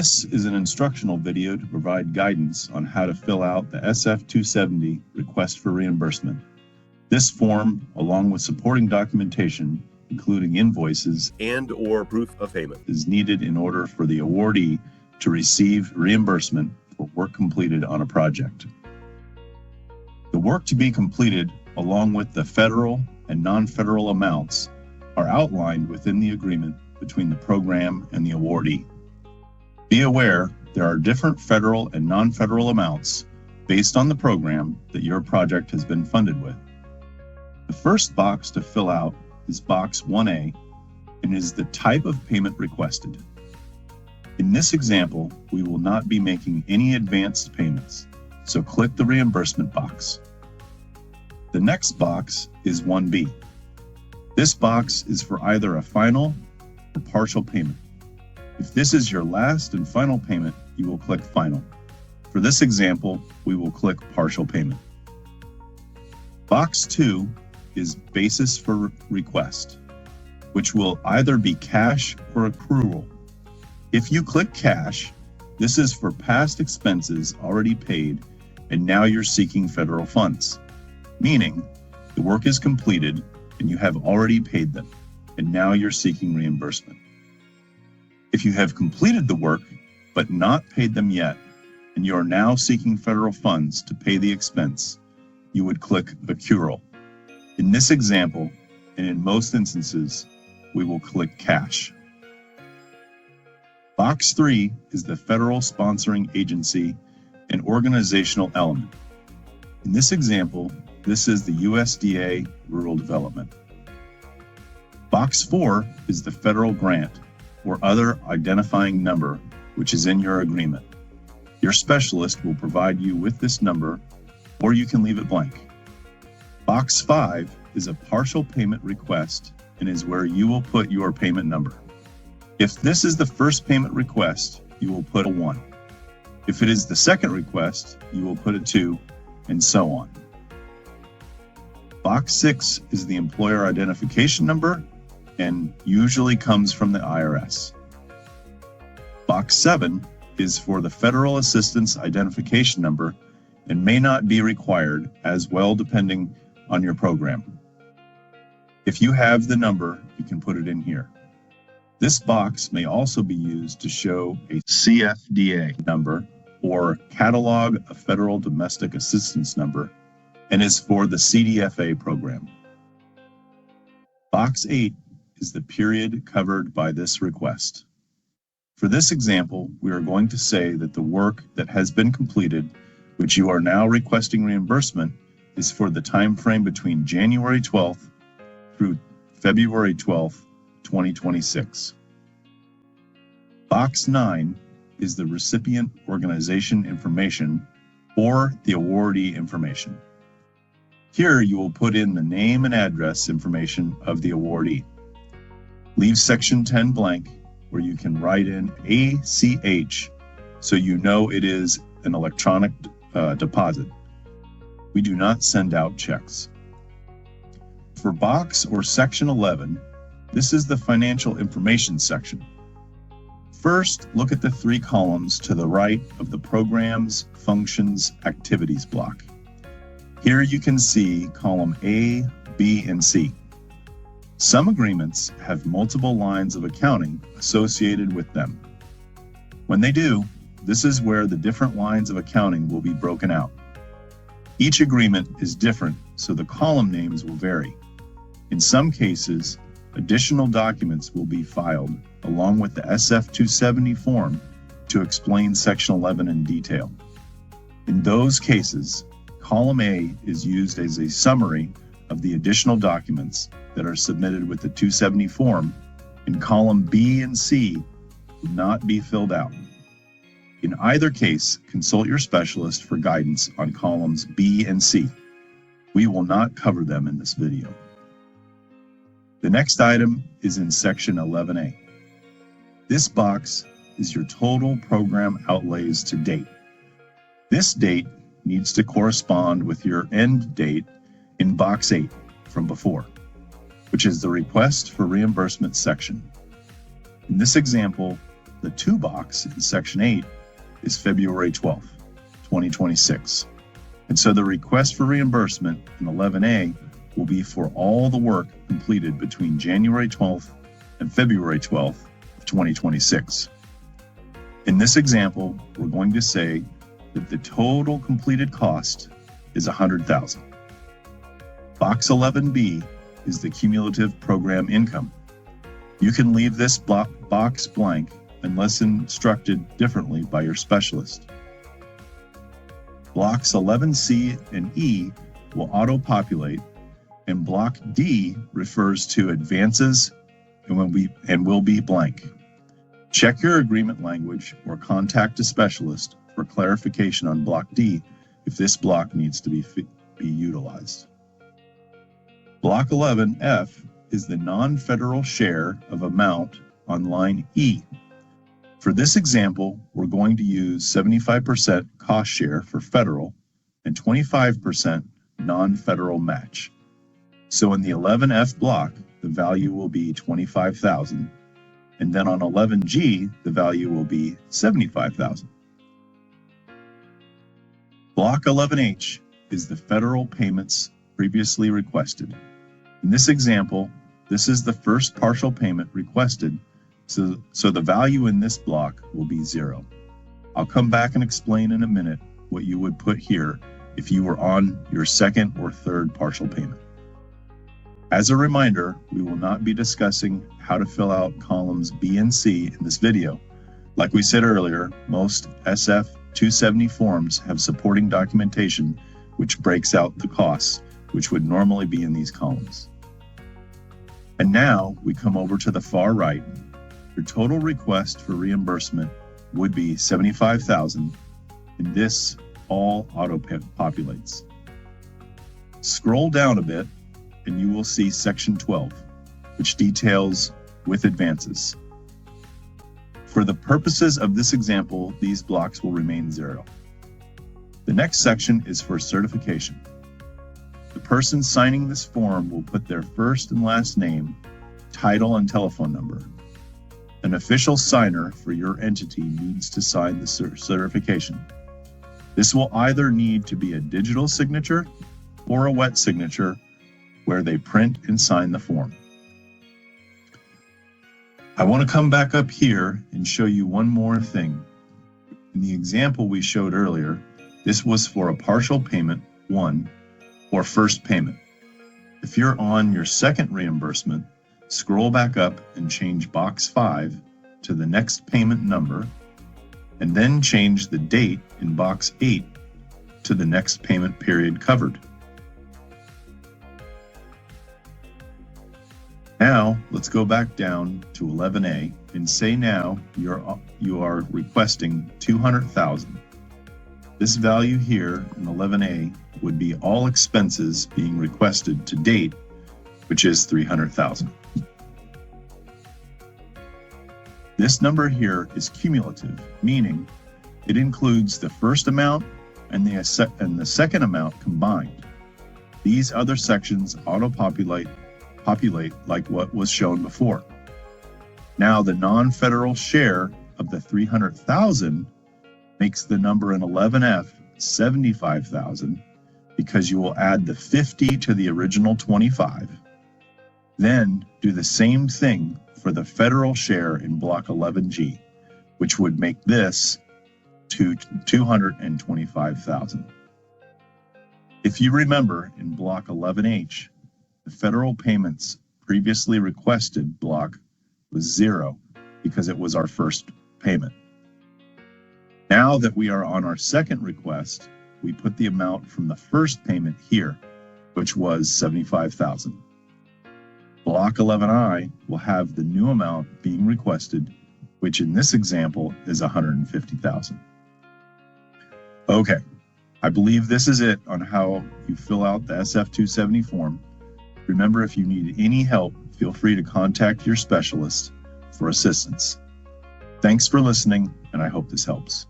This is an instructional video to provide guidance on how to fill out the SF-270 request for reimbursement. This form, along with supporting documentation, including invoices and/or proof of payment, is needed in order for the awardee to receive reimbursement for work completed on a project. The work to be completed, along with the federal and non-federal amounts, are outlined within the agreement between the program and the awardee. Be aware there are different federal and non-federal amounts based on the program that your project has been funded with. The first box to fill out is box 1A and is the type of payment requested. In this example, we will not be making any advanced payments, so click the reimbursement box. The next box is 1B. This box is for either a final or partial payment. If this is your last and final payment, you will click Final. For this example, we will click Partial Payment. Box 2 is Basis for Request, which will either be cash or accrual. If you click Cash, this is for past expenses already paid and now you're seeking federal funds, meaning the work is completed and you have already paid them, and now you're seeking reimbursement. If you have completed the work, but not paid them yet, and you are now seeking federal funds to pay the expense, you would click Accrual. In this example, and in most instances, we will click Cash. Box 3 is the federal sponsoring agency and organizational element. In this example, this is the USDA-Rural Development. Box 4 is the federal grant or other identifying number which is in your agreement. Your specialist will provide you with this number, or you can leave it blank. Box 5 is a partial payment request and is where you will put your payment number. If this is the first payment request, you will put a 1. If it is the second request, you will put a 2, and so on. Box 6 is the employer identification number and usually comes from the IRS. Box 7 is for the Federal Assistance Identification Number and may not be required as well depending on your program. If you have the number, you can put it in here. This box may also be used to show a CFDA number or Catalog of Federal Domestic Assistance Number and is for the CDFA program. Box 8 is the period covered by this request. For this example, we are going to say that the work that has been completed, which you are now requesting reimbursement, is for the time frame between January 12th through February 12th, 2026. Box 9 is the recipient organization information or the awardee information. Here you will put in the name and address information of the awardee. Leave section 10 blank where you can write in ACH so you know it is an electronic deposit. We do not send out checks. For box or section 11, this is the financial information section. First, look at the 3 columns to the right of the Programs, Functions, Activities block. Here you can see column A, B, and C. Some agreements have multiple lines of accounting associated with them. When they do, this is where the different lines of accounting will be broken out. Each agreement is different, so the column names will vary. In some cases, additional documents will be filed along with the SF-270 form to explain Section 11 in detail. In those cases, column A is used as a summary of the additional documents that are submitted with the 270 form, and column B and C will not be filled out. In either case, consult your specialist for guidance on columns B and C. We will not cover them in this video. The next item is in section 11A. This box is your total program outlays to date. This date needs to correspond with your end date in box 8 from before, which is the request for reimbursement section. In this example, the to box in Section 8 is February 12th, 2026. And so the request for reimbursement in 11A will be for all the work completed between January 12th and February 12th of 2026. In this example, we're going to say that the total completed cost is $100,000. Box 11B is the cumulative program income. You can leave this box blank unless instructed differently by your specialist. Blocks 11C and E will auto-populate, and block D refers to advances and will be blank. Check your agreement language or contact a specialist for clarification on block D if this block needs to be utilized. Block 11F is the non-federal share of amount on line E. For this example, we're going to use 75% cost share for federal and 25% non-federal match. So in the 11F block, the value will be $25,000, and then on 11G, the value will be $75,000. Block 11H is the federal payments previously requested. In this example, this is the first partial payment requested, so the value in this block will be 0. I'll come back and explain in a minute what you would put here if you were on your second or third partial payment. As a reminder, we will not be discussing how to fill out columns B and C in this video. Like we said earlier, most SF-270 forms have supporting documentation which breaks out the costs, which would normally be in these columns. And now we come over to the far right. Your total request for reimbursement would be $75,000, and this all auto-populates. Scroll down a bit, and you will see Section 12, which details with advances. For the purposes of this example, these blocks will remain 0. The next section is for certification. The person signing this form will put their first and last name, title, and telephone number. An official signer for your entity needs to sign the certification. This will either need to be a digital signature or a wet signature where they print and sign the form. I want to come back up here and show you one more thing. In the example we showed earlier, this was for a partial payment 1 or first payment. If you're on your second reimbursement, scroll back up and change box 5 to the next payment number, and then change the date in box 8 to the next payment period covered. Now, let's go back down to 11A and say now you are requesting $200,000. This value here in 11A would be all expenses being requested to date, which is $300,000. This number here is cumulative, meaning it includes the first amount and the second amount combined. These other sections auto-populate like what was shown before. Now the non-federal share of the $300,000 makes the number in 11F 75,000 because you will add the 50 to the original 25. Then do the same thing for the federal share in block 11G, which would make this to 225,000. If you remember in block 11H, the federal payments previously requested block was 0 because it was our first payment. Now that we are on our second request, we put the amount from the first payment here, which was $75,000. Block 11I will have the new amount being requested, which in this example is $150,000. Okay, I believe this is it on how you fill out the SF-270 form. Remember, if you need any help, feel free to contact your specialist for assistance. Thanks for listening, and I hope this helps.